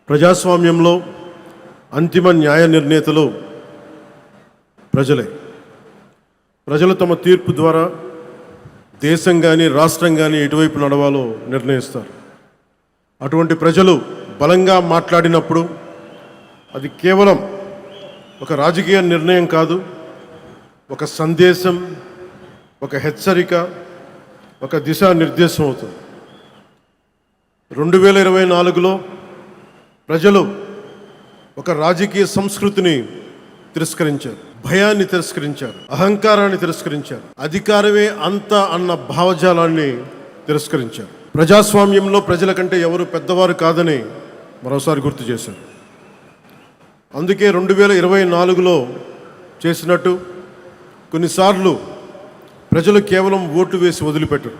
ప్రజాస్వామ్యంలో అంతిమ న్యాయ నిర్ణేతలు ప్రజలే. ప్రజలు తమ తీర్పు ద్వారా దేశం కానీ రాష్ట్రం కానీ ఎటువైపు నడవాలో నిర్ణయిస్తారు. అటువంటి ప్రజలు బలంగా మాట్లాడినప్పుడు అది కేవలం ఒక రాజకీయ నిర్ణయం కాదు, ఒక సందేశం, ఒక హెచ్చరిక, ఒక దిశానిర్దేశం అవుతుంది. 2024లో ప్రజలు ఒక రాజకీయ సంస్కృతిని తిరస్కరించారు, భయాన్ని తిరస్కరించారు, అహంకారాన్ని తిరస్కరించారు, అధికారమే అంత అన్న భావజాలాన్ని తిరస్కరించారు. ప్రజాస్వామ్యంలో ప్రజల కంటే ఎవరు పెద్దవారు కాదని మరోసారి గుర్తు చేశారు. అందుకే 2024లో చేసినట్టు కొన్నిసార్లు ప్రజలు కేవలం ఓటు వేసి వదిలిపెట్టరు,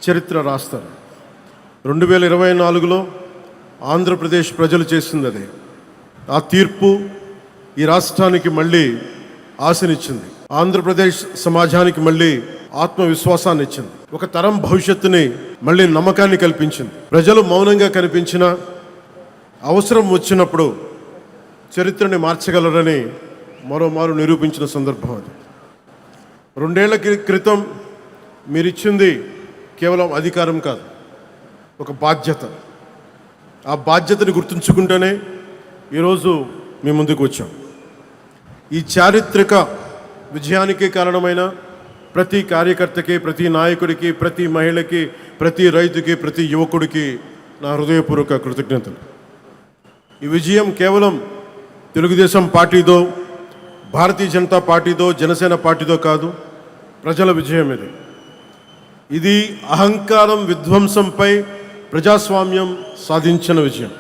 చరిత్ర రాస్తారు. 2024లో ఆంధ్రప్రదేశ్ ప్రజలు చేసింది అదే. ఆ తీర్పు ఈ రాష్ట్రానికి మళ్ళీ ఆశనిచ్చింది, ఆంధ్రప్రదేశ్ సమాజానికి మళ్ళీ ఆత్మవిశ్వాసాన్ని ఇచ్చింది, ఒక తరం భవిష్యత్తుని మళ్ళీ నమ్మకాన్ని కల్పించింది. ప్రజలు మౌనంగా కనిపించిన అవసరం వచ్చినప్పుడు చరిత్రని మార్చగలరని మరోమారు నిరూపించిన సందర్భం అది. 2 ఏళ్ల క్రితం మీరిచ్చింది కేవలం అధికారం కాదు, ఒక బాధ్యత. ఆ బాధ్యతని గుర్తుంచుకుంటూనే ఈరోజు మీ ముందుకు వచ్చాం. ఈ చారిత్రక విజయానికి కారణమైన ప్రతి కార్యకర్తకి, ప్రతి నాయకుడికి, ప్రతి మహిళకి, ప్రతి రైతుకి, ప్రతి యువకుడికి నా హృదయపూర్వక కృతజ్ఞతలు. ఈ విజయం కేవలం తెలుగుదేశం పార్టీదో, భారతీయ జనతా పార్టీదో, జనసేన పార్టీదో కాదు, ప్రజల విజయం ఇది. ఇది అహంకారం విధ్వంసంపై ప్రజాస్వామ్యం సాధించిన విజయం.